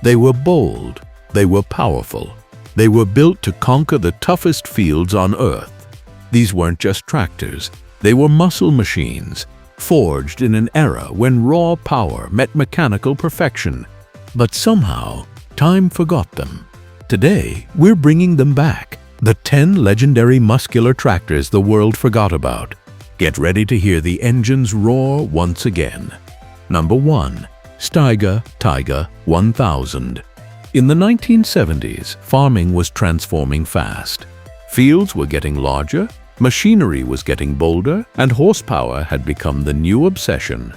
They were bold. They were powerful. They were built to conquer the toughest fields on Earth. These weren't just tractors. They were muscle machines, forged in an era when raw power met mechanical perfection. But somehow, time forgot them. Today, we're bringing them back. The 10 legendary muscular tractors the world forgot about. Get ready to hear the engines roar once again. Number 1. Steiger Tiger 1000. In the 1970s, farming was transforming fast. Fields were getting larger, machinery was getting bolder, and horsepower had become the new obsession.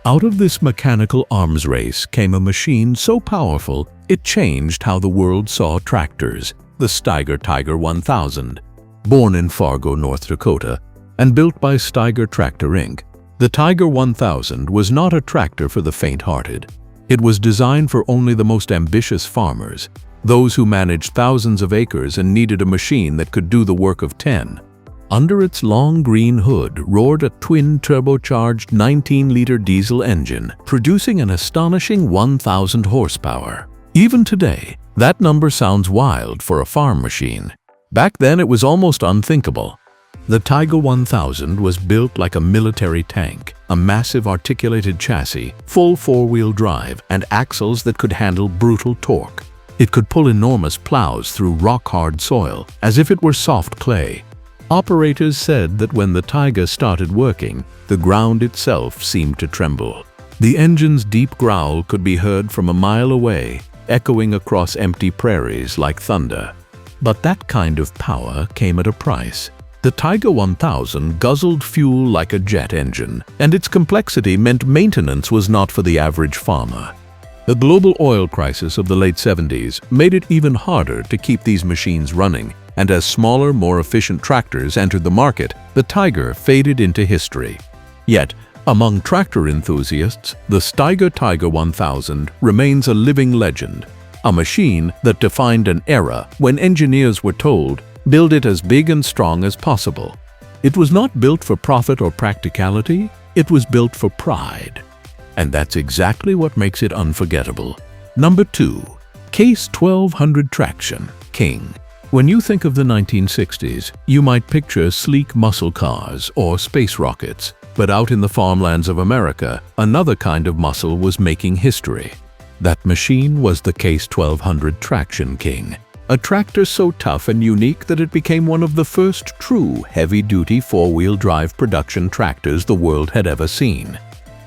Out of this mechanical arms race came a machine so powerful it changed how the world saw tractors, the Steiger Tiger 1000. Born in Fargo, North Dakota, and built by Steiger Tractor Inc., the Tiger 1000 was not a tractor for the faint-hearted. It was designed for only the most ambitious farmers, those who managed thousands of acres and needed a machine that could do the work of 10. Under its long green hood roared a twin-turbocharged 19-liter diesel engine, producing an astonishing 1,000 horsepower. Even today, that number sounds wild for a farm machine. Back then, it was almost unthinkable. The Tiger 1000 was built like a military tank, a massive articulated chassis, full four-wheel drive, and axles that could handle brutal torque. It could pull enormous plows through rock-hard soil, as if it were soft clay. Operators said that when the Tiger started working, the ground itself seemed to tremble. The engine's deep growl could be heard from a mile away, echoing across empty prairies like thunder. But that kind of power came at a price. The Tiger 1000 guzzled fuel like a jet engine, and its complexity meant maintenance was not for the average farmer. The global oil crisis of the late 70s made it even harder to keep these machines running, and as smaller, more efficient tractors entered the market, the Tiger faded into history. Yet, among tractor enthusiasts, the Steiger Tiger 1000 remains a living legend, a machine that defined an era when engineers were told, "Build it as big and strong as possible." It was not built for profit or practicality, it was built for pride. And that's exactly what makes it unforgettable. Number 2. Case 1200 Traction King. When you think of the 1960s, you might picture sleek muscle cars or space rockets. But out in the farmlands of America, another kind of muscle was making history. That machine was the Case 1200 Traction King, a tractor so tough and unique that it became one of the first true heavy-duty four-wheel drive production tractors the world had ever seen.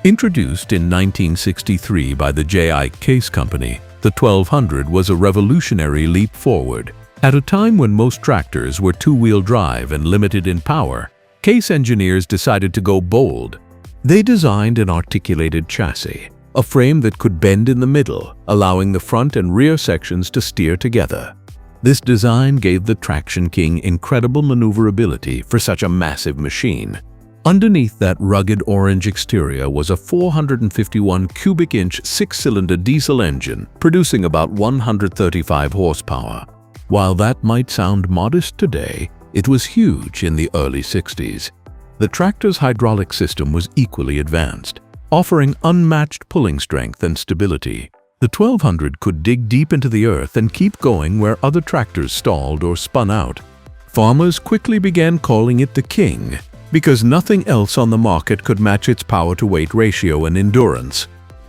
Introduced in 1963 by the J.I. Case Company, the 1200 was a revolutionary leap forward. At a time when most tractors were two-wheel drive and limited in power, Case engineers decided to go bold. They designed an articulated chassis, a frame that could bend in the middle, allowing the front and rear sections to steer together. This design gave the Traction King incredible maneuverability for such a massive machine. Underneath that rugged orange exterior was a 451 cubic inch six-cylinder diesel engine producing about 135 horsepower. While that might sound modest today, it was huge in the early 60s. The tractor's hydraulic system was equally advanced, offering unmatched pulling strength and stability. The 1200 could dig deep into the earth and keep going where other tractors stalled or spun out. Farmers quickly began calling it the King, because nothing else on the market could match its power-to-weight ratio and endurance.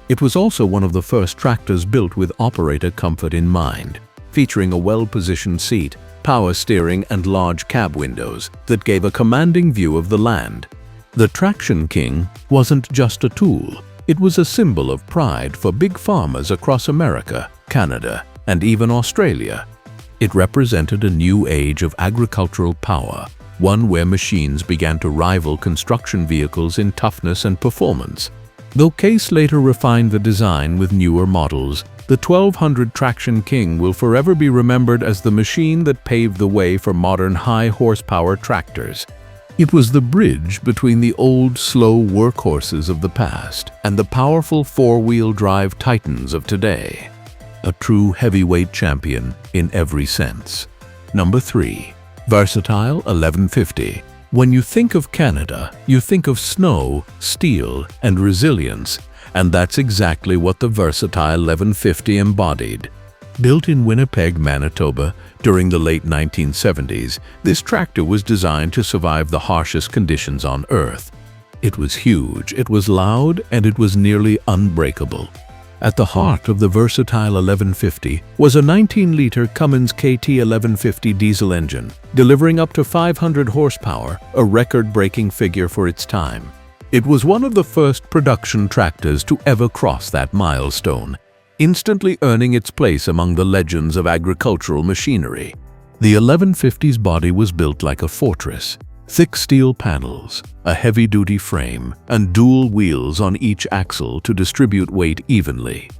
It was also one of the first tractors built with operator comfort in mind, featuring a well-positioned seat, power steering, and large cab windows that gave a commanding view of the land. The Traction King wasn't just a tool, it was a symbol of pride for big farmers across America, Canada, and even Australia. It represented a new age of agricultural power, one where machines began to rival construction vehicles in toughness and performance. Though Case later refined the design with newer models, the 1200 Traction King will forever be remembered as the machine that paved the way for modern high-horsepower tractors. It was the bridge between the old, slow workhorses of the past and the powerful four-wheel drive titans of today. A true heavyweight champion in every sense. Number 3. Versatile 1150. When you think of Canada, you think of snow, steel, and resilience. and that's exactly what the versatile 1150 embodied. Built in Winnipeg, Manitoba, during the late 1970s, this tractor was designed to survive the harshest conditions on Earth. It was huge, it was loud, and it was nearly unbreakable. At the heart of the versatile 1150 was a 19-liter Cummins KT 1150 diesel engine, delivering up to 500 horsepower, a record-breaking figure for its time. It was one of the first production tractors to ever cross that milestone, instantly earning its place among the legends of agricultural machinery. The 1150's body was built like a fortress. Thick steel panels, a heavy-duty frame, and dual wheels on each axle to distribute weight evenly.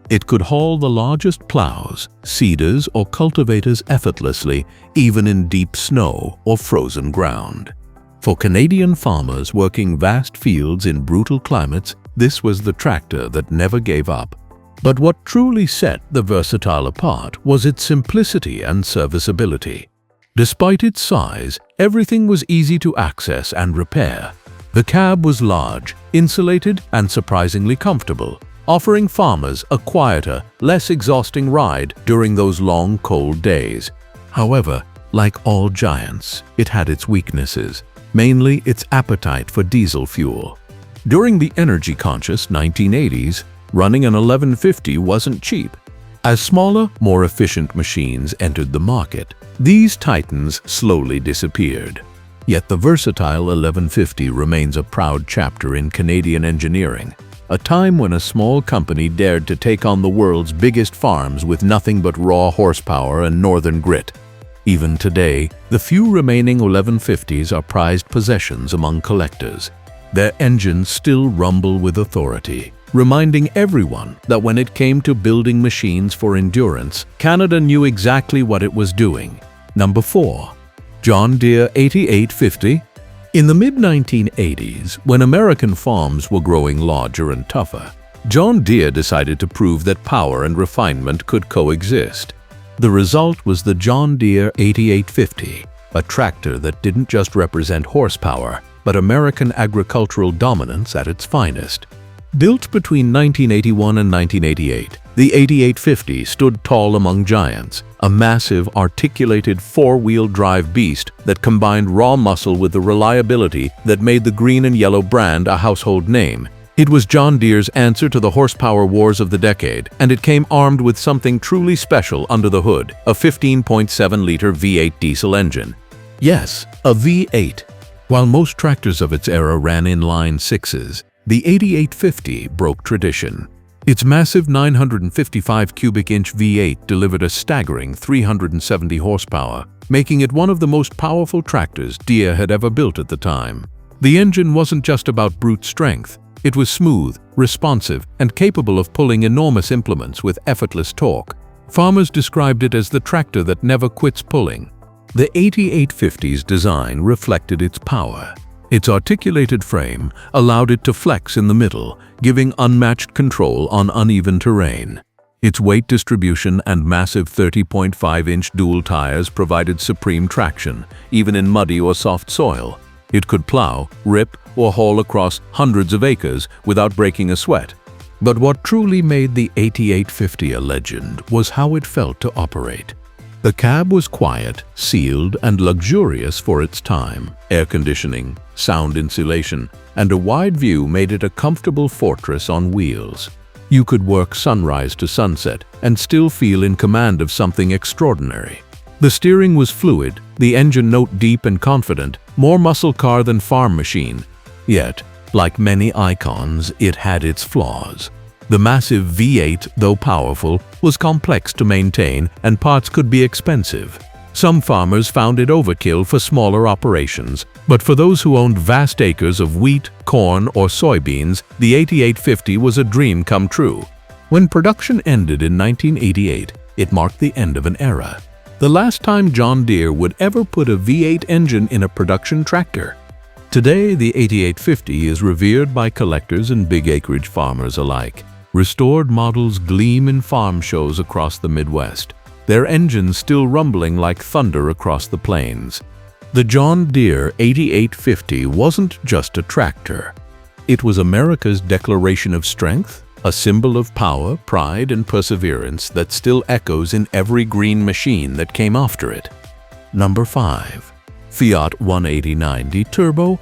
It could haul the largest plows, seeders, or cultivators effortlessly, even in deep snow or frozen ground. For Canadian farmers working vast fields in brutal climates, this was the tractor that never gave up. But what truly set the Versatile apart was its simplicity and serviceability. Despite its size, everything was easy to access and repair. The cab was large, insulated, and surprisingly comfortable, offering farmers a quieter, less exhausting ride during those long, cold days. However, like all giants, it had its weaknesses, mainly its appetite for diesel fuel. During the energy-conscious 1980s, running an 1150 wasn't cheap. As smaller, more efficient machines entered the market, these titans slowly disappeared. Yet the versatile 1150 remains a proud chapter in Canadian engineering, a time when a small company dared to take on the world's biggest farms with nothing but raw horsepower and northern grit. Even today, the few remaining 1150s are prized possessions among collectors. Their engines still rumble with authority, reminding everyone that when it came to building machines for endurance, Canada knew exactly what it was doing. Number 4. John Deere 8850. In the mid-1980s, when American farms were growing larger and tougher, John Deere decided to prove that power and refinement could coexist. The result was the John Deere 8850, a tractor that didn't just represent horsepower, but American agricultural dominance at its finest. Built between 1981 and 1988, the 8850 stood tall among giants, a massive, articulated four-wheel drive beast that combined raw muscle with the reliability that made the green and yellow brand a household name. It was John Deere's answer to the horsepower wars of the decade, and it came armed with something truly special under the hood, a 15.7-liter V8 diesel engine. Yes, a V8. While most tractors of its era ran inline sixes, the 8850 broke tradition. Its massive 955 cubic inch V8 delivered a staggering 370 horsepower, making it one of the most powerful tractors Deere had ever built at the time. The engine wasn't just about brute strength. It was smooth, responsive, and capable of pulling enormous implements with effortless torque. Farmers described it as the tractor that never quits pulling. The 8850's design reflected its power. Its articulated frame allowed it to flex in the middle, giving unmatched control on uneven terrain. Its weight distribution and massive 30.5-inch dual tires provided supreme traction, even in muddy or soft soil. It could plow, rip, or haul across hundreds of acres without breaking a sweat. But what truly made the 8850 a legend was how it felt to operate. The cab was quiet, sealed, and luxurious for its time. Air conditioning, sound insulation, and a wide view made it a comfortable fortress on wheels. You could work sunrise to sunset and still feel in command of something extraordinary. The steering was fluid, the engine note deep and confident, more muscle car than farm machine. Yet, like many icons, it had its flaws. The massive V8, though powerful, was complex to maintain and parts could be expensive. Some farmers found it overkill for smaller operations, but for those who owned vast acres of wheat, corn, or soybeans, the 8850 was a dream come true. When production ended in 1988, it marked the end of an era. The last time John Deere would ever put a V8 engine in a production tractor. Today, the 8850 is revered by collectors and big acreage farmers alike. Restored models gleam in farm shows across the Midwest, their engines still rumbling like thunder across the plains. The John Deere 8850 wasn't just a tractor. It was America's declaration of strength, a symbol of power, pride, and perseverance that still echoes in every green machine that came after it. Number 5. Fiat 18090 Turbo.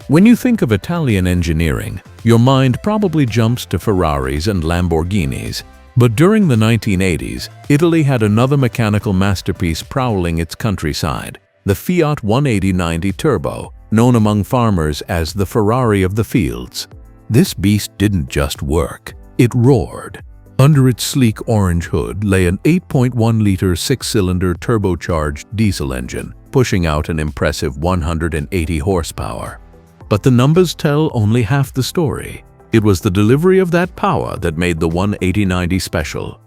When you think of Italian engineering, your mind probably jumps to Ferraris and Lamborghinis. But during the 1980s, Italy had another mechanical masterpiece prowling its countryside, the Fiat 18090 Turbo, known among farmers as the Ferrari of the fields. This beast didn't just work, it roared. Under its sleek orange hood lay an 8.1-liter six-cylinder turbocharged diesel engine, pushing out an impressive 180 horsepower. But the numbers tell only half the story. It was the delivery of that power that made the 18090 special.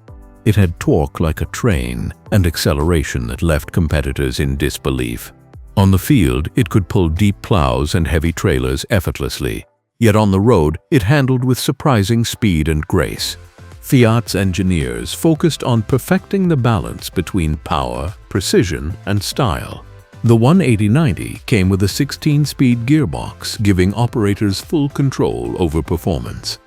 It had torque like a train and acceleration that left competitors in disbelief. On the field, it could pull deep plows and heavy trailers effortlessly. Yet on the road, it handled with surprising speed and grace. Fiat's engineers focused on perfecting the balance between power, precision, and style. The 18090 came with a 16-speed gearbox, giving operators full control over performance.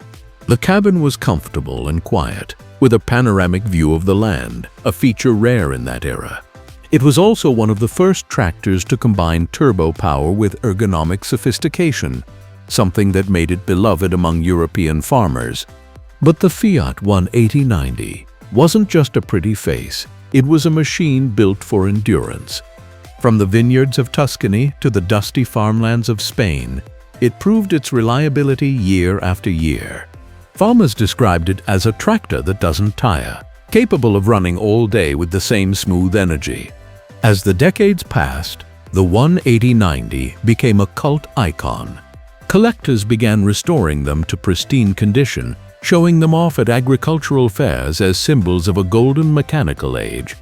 The cabin was comfortable and quiet, with a panoramic view of the land, a feature rare in that era. It was also one of the first tractors to combine turbo power with ergonomic sophistication, something that made it beloved among European farmers. But the Fiat 18090 wasn't just a pretty face, it was a machine built for endurance. From the vineyards of Tuscany to the dusty farmlands of Spain, it proved its reliability year after year. Farmers described it as a tractor that doesn't tire, capable of running all day with the same smooth energy. As the decades passed, the 18090 became a cult icon. Collectors began restoring them to pristine condition, showing them off at agricultural fairs as symbols of a golden mechanical age.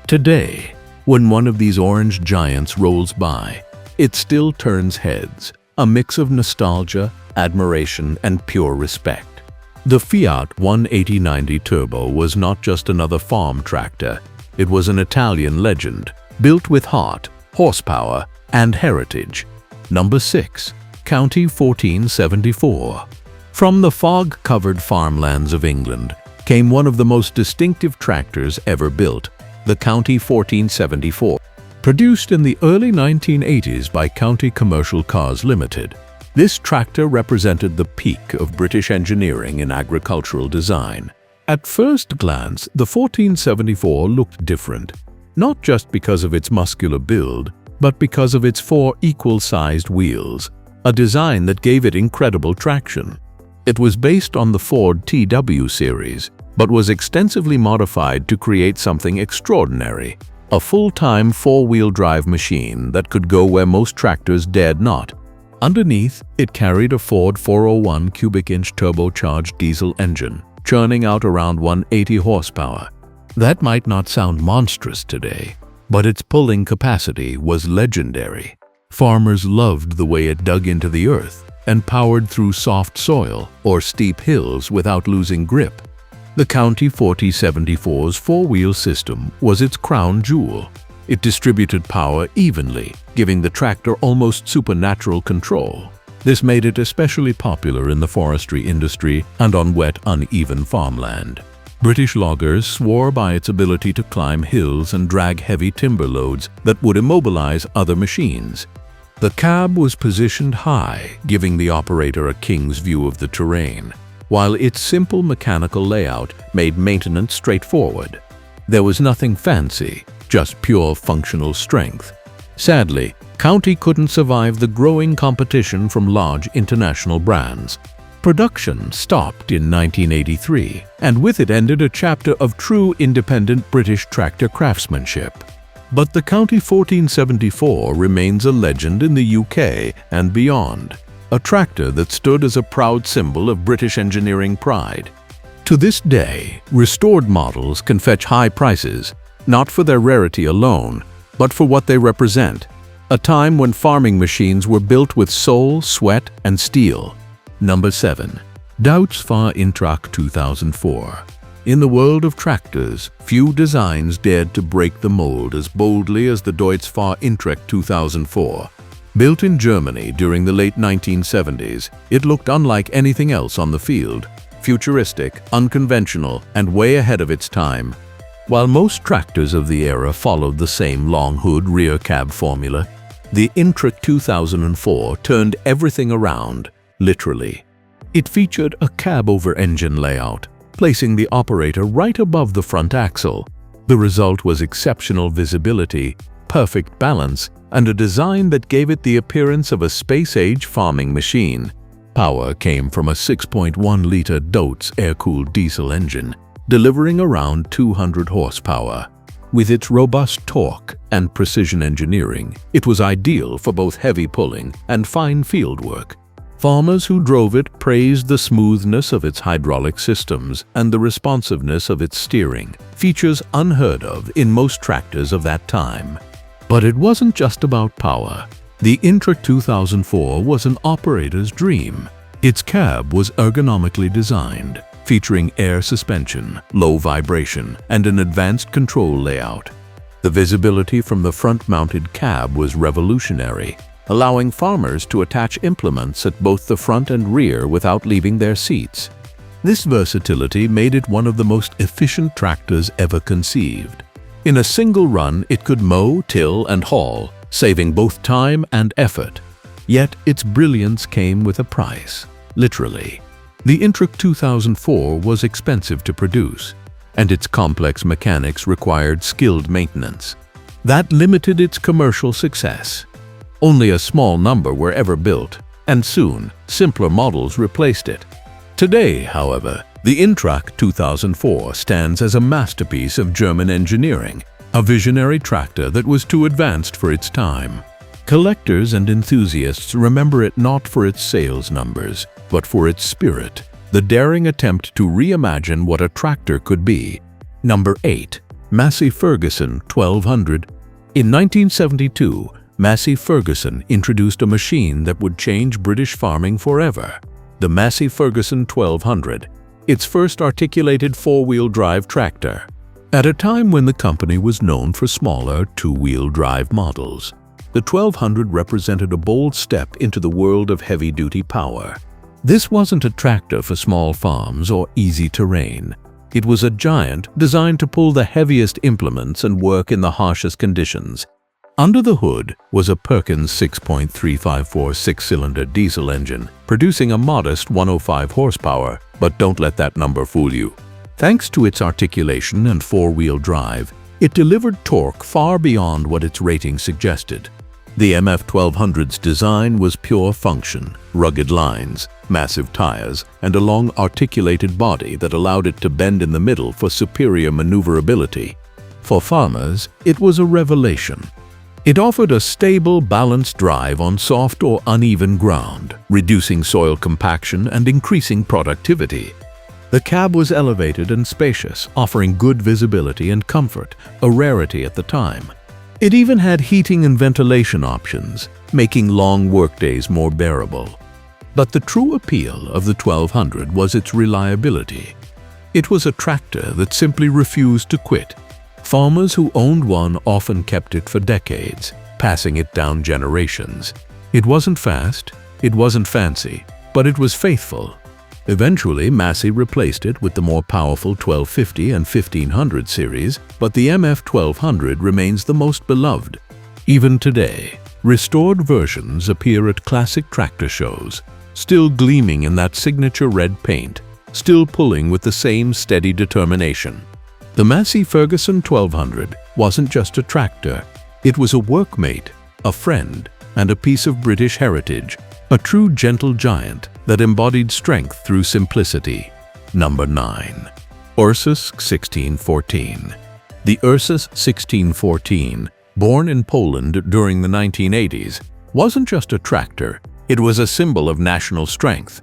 Today, when one of these orange giants rolls by, it still turns heads, a mix of nostalgia, admiration, and pure respect. The Fiat 18090 Turbo was not just another farm tractor, it was an Italian legend, built with heart, horsepower, and heritage. Number 6. County 1474. From the fog-covered farmlands of England came one of the most distinctive tractors ever built, the County 1474. Produced in the early 1980s by County Commercial Cars Limited, this tractor represented the peak of British engineering in agricultural design. At first glance, the 1474 looked different, not just because of its muscular build, but because of its 4 equal-sized wheels, a design that gave it incredible traction. It was based on the Ford TW series, but was extensively modified to create something extraordinary, a full-time 4-wheel drive machine that could go where most tractors dared not. Underneath, it carried a Ford 401 cubic-inch turbocharged diesel engine, churning out around 180 horsepower. That might not sound monstrous today, but its pulling capacity was legendary. Farmers loved the way it dug into the earth and powered through soft soil or steep hills without losing grip. The County 1474's 4-wheel system was its crown jewel. It distributed power evenly, giving the tractor almost supernatural control. This made it especially popular in the forestry industry and on wet, uneven farmland. British loggers swore by its ability to climb hills and drag heavy timber loads that would immobilize other machines. The cab was positioned high, giving the operator a king's view of the terrain, while its simple mechanical layout made maintenance straightforward. There was nothing fancy, just pure functional strength. Sadly, County couldn't survive the growing competition from large international brands. Production stopped in 1983, and with it ended a chapter of true independent British tractor craftsmanship. But the County 1474 remains a legend in the UK and beyond, a tractor that stood as a proud symbol of British engineering pride. To this day, restored models can fetch high prices, not for their rarity alone, but for what they represent, a time when farming machines were built with soul, sweat, and steel. Number 7. Deutz-Fahr Intrac 2004. In the world of tractors, few designs dared to break the mold as boldly as the Deutz-Fahr Intrac 2004. Built in Germany during the late 1970s, it looked unlike anything else on the field, futuristic, unconventional, and way ahead of its time. While most tractors of the era followed the same long hood rear cab formula, the Intrac 2004 turned everything around, literally. It featured a cab-over-engine layout, placing the operator right above the front axle. The result was exceptional visibility, perfect balance, and a design that gave it the appearance of a space-age farming machine. Power came from a 6.1-liter Deutz air-cooled diesel engine, delivering around 200 horsepower. With its robust torque and precision engineering, it was ideal for both heavy pulling and fine field work. Farmers who drove it praised the smoothness of its hydraulic systems and the responsiveness of its steering, features unheard of in most tractors of that time. But it wasn't just about power. The Intrac 2004 was an operator's dream. Its cab was ergonomically designed, featuring air suspension, low vibration, and an advanced control layout. The visibility from the front-mounted cab was revolutionary, allowing farmers to attach implements at both the front and rear without leaving their seats. This versatility made it one of the most efficient tractors ever conceived. In a single run, it could mow, till, and haul, saving both time and effort. Yet its brilliance came with a price, literally. The Intrac 2004 was expensive to produce, and its complex mechanics required skilled maintenance. That limited its commercial success. Only a small number were ever built, and soon, simpler models replaced it. Today, however, the Intrac 2004 stands as a masterpiece of German engineering, a visionary tractor that was too advanced for its time. Collectors and enthusiasts remember it not for its sales numbers, but for its spirit, the daring attempt to reimagine what a tractor could be. Number 8. Massey Ferguson 1200. In 1972, Massey Ferguson introduced a machine that would change British farming forever. The Massey Ferguson 1200, its first articulated four-wheel drive tractor. At a time when the company was known for smaller two-wheel drive models, the 1200 represented a bold step into the world of heavy-duty power. This wasn't a tractor for small farms or easy terrain. It was a giant designed to pull the heaviest implements and work in the harshest conditions. Under the hood was a Perkins 6.354 six-cylinder diesel engine, producing a modest 105 horsepower, but don't let that number fool you. Thanks to its articulation and four-wheel drive, it delivered torque far beyond what its rating suggested. The MF 1200's design was pure function, rugged lines, massive tires, and a long articulated body that allowed it to bend in the middle for superior maneuverability. For farmers, it was a revelation. It offered a stable, balanced drive on soft or uneven ground, reducing soil compaction and increasing productivity. The cab was elevated and spacious, offering good visibility and comfort, a rarity at the time. It even had heating and ventilation options, making long workdays more bearable. But the true appeal of the 1200 was its reliability. It was a tractor that simply refused to quit. Farmers who owned one often kept it for decades, passing it down generations. It wasn't fast, it wasn't fancy, but it was faithful. Eventually, Massey replaced it with the more powerful 1250 and 1500 series, but the MF 1200 remains the most beloved. Even today, restored versions appear at classic tractor shows, still gleaming in that signature red paint, still pulling with the same steady determination. The Massey Ferguson 1200 wasn't just a tractor, it was a workmate, a friend, and a piece of British heritage, a true gentle giant that embodied strength through simplicity. Number 9. Ursus 1614. The Ursus 1614, born in Poland during the 1980s, wasn't just a tractor, it was a symbol of national strength.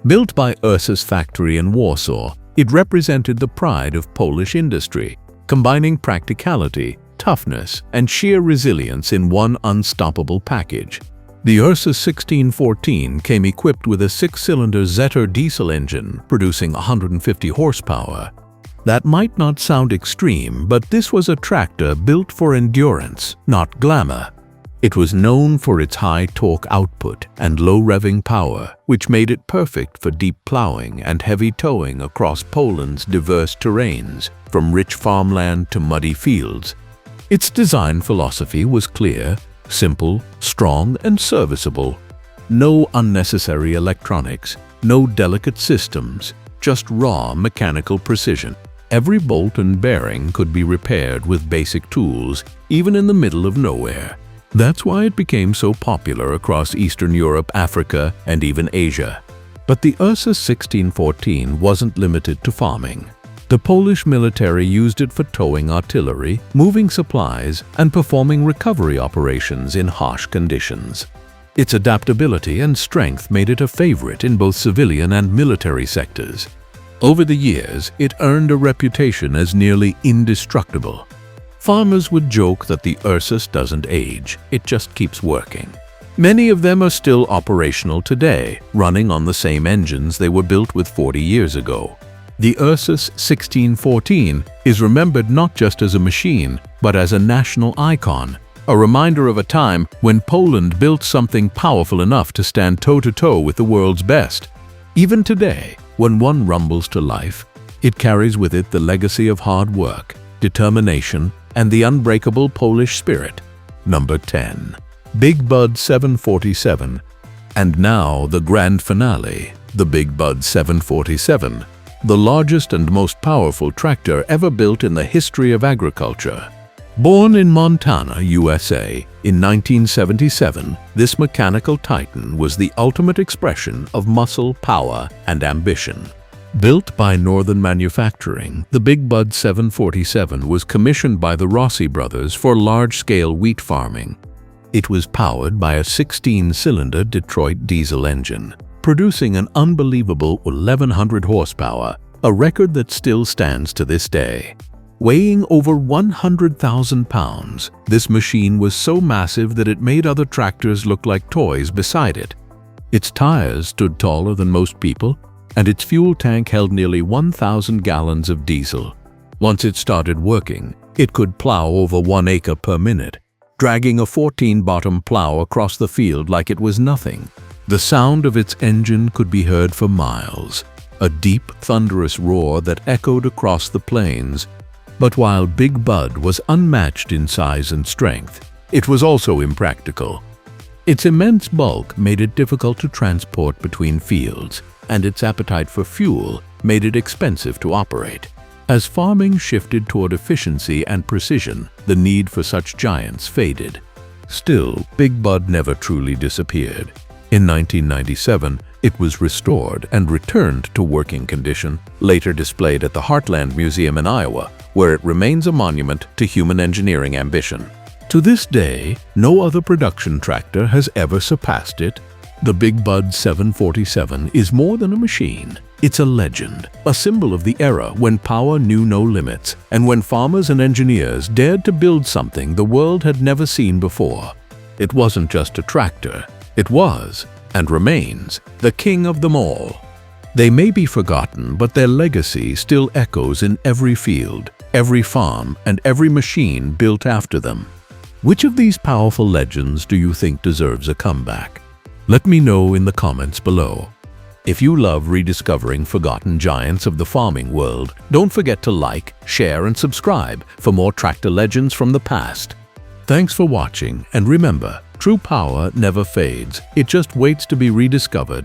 Built by Ursus factory in Warsaw, it represented the pride of Polish industry, combining practicality, toughness, and sheer resilience in one unstoppable package. The Ursus 1614 came equipped with a six-cylinder Zetor diesel engine producing 150 horsepower. That might not sound extreme, but this was a tractor built for endurance, not glamour. It was known for its high torque output and low revving power, which made it perfect for deep plowing and heavy towing across Poland's diverse terrains, from rich farmland to muddy fields. Its design philosophy was clear, simple, strong, and serviceable. No unnecessary electronics, no delicate systems, just raw mechanical precision. Every bolt and bearing could be repaired with basic tools, even in the middle of nowhere. That's why it became so popular across Eastern Europe, Africa, and even Asia. But the Ursus 1614 wasn't limited to farming. The Polish military used it for towing artillery, moving supplies, and performing recovery operations in harsh conditions. Its adaptability and strength made it a favorite in both civilian and military sectors. Over the years, it earned a reputation as nearly indestructible. Farmers would joke that the Ursus doesn't age, it just keeps working. Many of them are still operational today, running on the same engines they were built with 40 years ago. The Ursus 1614 is remembered not just as a machine, but as a national icon, a reminder of a time when Poland built something powerful enough to stand toe-to-toe with the world's best. Even today, when one rumbles to life, it carries with it the legacy of hard work, determination, and the unbreakable Polish spirit. Number 10. Big Bud 747. And now the grand finale, the Big Bud 747, the largest and most powerful tractor ever built in the history of agriculture. Born in Montana, USA, in 1977, this mechanical titan was the ultimate expression of muscle, power, and ambition. Built by Northern Manufacturing, the Big Bud 747 was commissioned by the Rossi brothers for large-scale wheat farming. It was powered by a 16-cylinder Detroit diesel engine, producing an unbelievable 1,100 horsepower, a record that still stands to this day. Weighing over 100,000 pounds, this machine was so massive that it made other tractors look like toys beside it. Its tires stood taller than most people, and its fuel tank held nearly 1,000 gallons of diesel. Once it started working, it could plow over 1 acre per minute, dragging a 14-bottom plow across the field like it was nothing. The sound of its engine could be heard for miles, a deep, thunderous roar that echoed across the plains. But while Big Bud was unmatched in size and strength, it was also impractical. Its immense bulk made it difficult to transport between fields, and its appetite for fuel made it expensive to operate. As farming shifted toward efficiency and precision, the need for such giants faded. Still, Big Bud never truly disappeared. In 1997, it was restored and returned to working condition, later displayed at the Heartland Museum in Iowa, where it remains a monument to human engineering ambition. To this day, no other production tractor has ever surpassed it. The Big Bud 747 is more than a machine. It's a legend, a symbol of the era when power knew no limits, and when farmers and engineers dared to build something the world had never seen before. It wasn't just a tractor. It was, and remains, the king of them all. They may be forgotten, but their legacy still echoes in every field, every farm, and every machine built after them. Which of these powerful legends do you think deserves a comeback? Let me know in the comments below. If you love rediscovering forgotten giants of the farming world, don't forget to like, share, and subscribe for more tractor legends from the past. Thanks for watching, and remember, true power never fades. It just waits to be rediscovered